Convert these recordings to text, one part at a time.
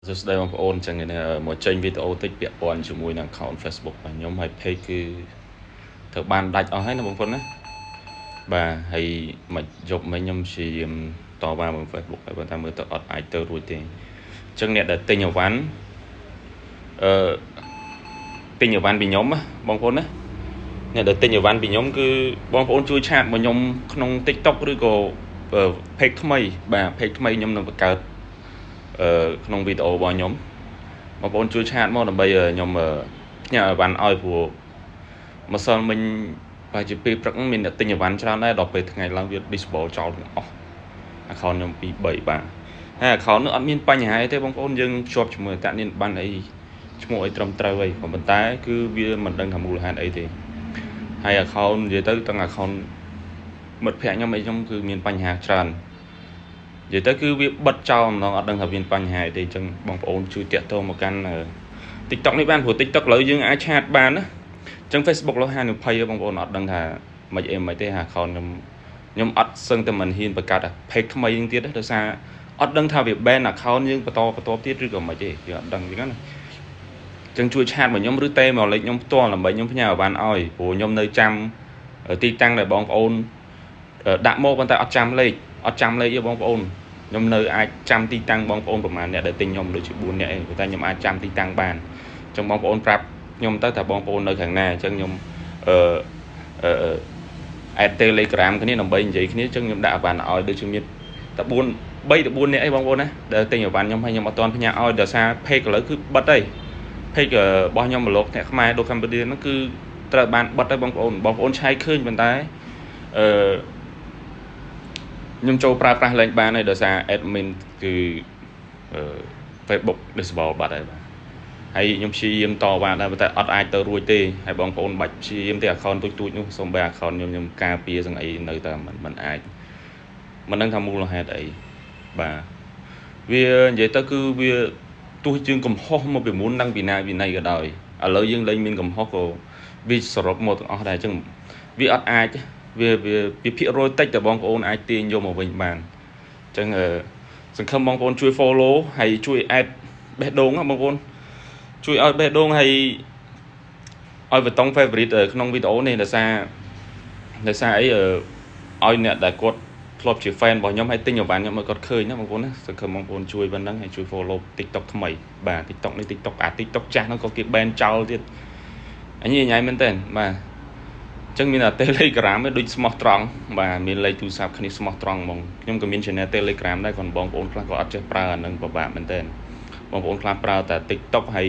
Just đâyបងប្អូនចឹងមកចេញវីដេអូតិចពាក់ព័ន្ធជាមួយនឹង account Facebook របស់ខ្ញុំហើយ page គឺត្រូវបានដាច់អស់ហើយណាបងប្អូនណាបាទហើយមកយកមិញខ្ញុំព្យាយាមតវ៉ាមក Facebook ហើយបើថាមើលទៅអត់អាចទៅរួចទេអញ្ចឹងអ្នកដែលទិញអីវ៉ាន់ទិញអីវ៉ាន់ពីខ្ញុំបងប្អូនណាអ្នកដែលទិញអីវ៉ាន់ពីខ្ញុំគឺបងប្អូនជួយឆាតមកខ្ញុំក្នុង TikTok ឬក៏ page ថ្មីបាទ page ថ្មីខ្ញុំនឹងបង្កើតក្នុងវីដេអូរបស់ខ្ញុំបងប្អូនជួយឆាតមកដើម្បីខ្ញុំផ្ញើអីវ៉ាន់ឲ្យព្រោះម្សិលមិញបើជាពេលព្រឹកមានអ្នកទិញអីវ៉ាន់ច្រើនដែរដល់ពេលថ្ងៃឡើងវា disable ចោលទាំងអស់ account ខ្ញុំ2 3បាទហើយ account នោះអត់មានបញ្ហាទេបងប្អូនយើងភ្ជាប់ជាមួយតានេះបានអីឈ្មោះអីត្រឹមត្រូវអីប៉ុន្តែគឺវាមិនដឹងថាមូលហេតុអីទេហើយ account និយាយទៅទាំង account មិត្តភ័ក្ដិខ្ញុំអីខ្ញុំគឺមានបញ្ហាច្រើននិយាយទៅគឺវាបិទចោលម្ដងអត់ដឹងថាមានបញ្ហាអីទេអញ្ចឹងបងប្អូនជួយតាក់ទងមកកាន់ TikTok នេះបានព្រោះ TikTok ឥឡូវយើងអាចឆាតបានណាអញ្ចឹង Facebook លោហានិភ័យបងប្អូនអត់ដឹងថាមិនអីមិនទេ account ខ្ញុំអត់សឹងតែមិនហ៊ានបង្កើត page ថ្មីនឹងទៀតដោយសារអត់ដឹងថាវា ban account យើងបន្តទៀតឬក៏មិនទេយើងអត់ដឹងអញ្ចឹងណាអញ្ចឹងជួយឆាតមកខ្ញុំឬទេមកលេខខ្ញុំផ្ទាល់ដើម្បីខ្ញុំផ្ញើអីវ៉ាន់ឲ្យព្រោះខ្ញុំនៅចាំទីតាំងដែលបងប្អូនដាក់មកប៉ុន្តែអត់ចាំលេខទេបងប្អូនខ្ញុំនៅអាចចាំទីតាំងបងប្អូនប្រហែលអ្នកដែលទិញខ្ញុំដូចជា4អ្នកឯងប៉ុន្តែខ្ញុំអាចចាំទីតាំងបានអញ្ចឹងបងប្អូនប្រាប់ខ្ញុំទៅថាបងប្អូននៅខាងណាអញ្ចឹងខ្ញុំadd Telegram គ្នាដើម្បីនិយាយគ្នាអញ្ចឹងខ្ញុំដាក់អីវ៉ាន់ឲ្យដូចជាមានតែ3 4អ្នកឯងបងប្អូនណាដែលទិញអីវ៉ាន់ខ្ញុំហើយខ្ញុំអត់ទាន់ផ្ញើឲ្យដោយសារ page ឥឡូវគឺបិទហើយ page របស់ខ្ញុំម្លោកអ្នកខ្មែរដូចកម្ពុជាហ្នឹងគឺត្រូវបានបិទហើយបងប្អូនឆែកឃើញប៉ុន្តែខ្ញុំចូលប្រើប្រាស់លេងបានហើយដោយសារ admin គឺ Facebook disable បាត់ហើយបាទហើយខ្ញុំព្យាយាមតវ៉ាដែរតែអត់អាចទៅរួចទេហើយបងប្អូនបាច់ព្យាយាមទេ account ទូចនោះសូម្បី account ខ្ញុំការពារទាំងអីនៅតែមិនអាចមិនដឹងថាមូលហេតុអីបាទវានិយាយទៅគឺវាទោះជាងកំហុសមកពីមុនដឹងពីណាពីណីក៏ដោយឥឡូវយើងលែងមានកំហុសក៏វាសរុបមកទាំងអស់ដែរអញ្ចឹងវាអត់អាចវាភាគរយតិចតែបងប្អូនអាចទាញយកមកវិញបានអញ្ចឹងសង្ឃឹមបងប្អូនជួយ follow ហើយជួយ add បេះដូងបងប្អូនជួយឲ្យបេះដូងហើយឲ្យបតង់ favorite ក្នុងវីដេអូនេះដោយសារអីឲ្យអ្នកដែលគាត់ធ្លាប់ជា fan របស់ខ្ញុំហើយទិញអីវ៉ាន់ខ្ញុំឲ្យគាត់ឃើញណាបងប្អូនណាសង្ឃឹមបងប្អូនជួយប៉ុណ្ណឹងហើយជួយ follow TikTok ថ្មីបាទ TikTok នេះ TikTok អា TikTok ចាស់ហ្នឹងក៏គេ ban ចោលទៀតអញញ៉ៃមែនតើបាទអញ្ចឹងមានតែ Telegram ឯងដូចស្មោះត្រង់បាទមានលេខទូរស័ព្ទគ្នាស្មោះត្រង់ហ្មងខ្ញុំក៏មាន channel Telegram ដែរគាត់បងប្អូនខ្លះក៏អត់ចេះប្រើអាហ្នឹងពិបាកមែនតើបងប្អូនខ្លះប្រើតែ TikTok ហើយ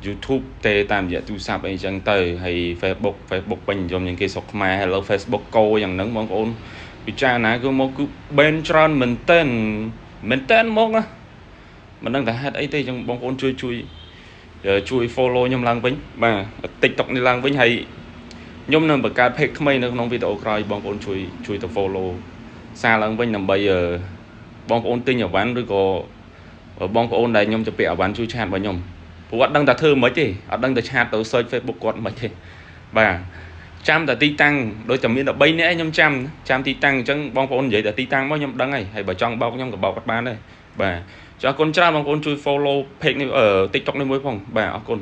YouTube ទេតាមរយៈទូរស័ព្ទអីចឹងទៅហើយ Facebook ពេញនិយមជាងគេស្រុកខ្មែរហើយឥឡូវ Facebook កោយ៉ាងហ្នឹងបងប្អូនពិចារណាគឺមកគឺ ban ច្រើនមែនតើមកណាមិនដឹងថាហេតុអីទេចឹងបងប្អូនជួយ follow ខ្ញុំឡើងវិញបាទ TikTok នេះឡើងវិញហើយខ្ញុំនឹងបង្កើត page ថ្មីនៅក្នុងវីដេអូក្រោយបងប្អូនជួយទៅ follow សារឡើងវិញដើម្បីបងប្អូនទិញអីវ៉ាន់ឬក៏បងប្អូនដែលខ្ញុំជពាក់អីវ៉ាន់ជួយឆាតរបស់ខ្ញុំព្រោះអត់ដឹងថាធ្វើមិនទេអត់ដឹងតែឆាតទៅ search Facebook គាត់មិនទេបាទចាំតែទីតាំងដូចតែមានតែ3នាក់ឯងខ្ញុំចាំទីតាំងអញ្ចឹងបងប្អូននិយាយតែទីតាំងមកខ្ញុំដឹងហើយបើចង់បោកខ្ញុំក៏បោកគាត់បានដែរបាទចុះអរគុណច្រើនបងប្អូនជួយ follow page នេះTikTok នេះមួយផងបាទអរគុណ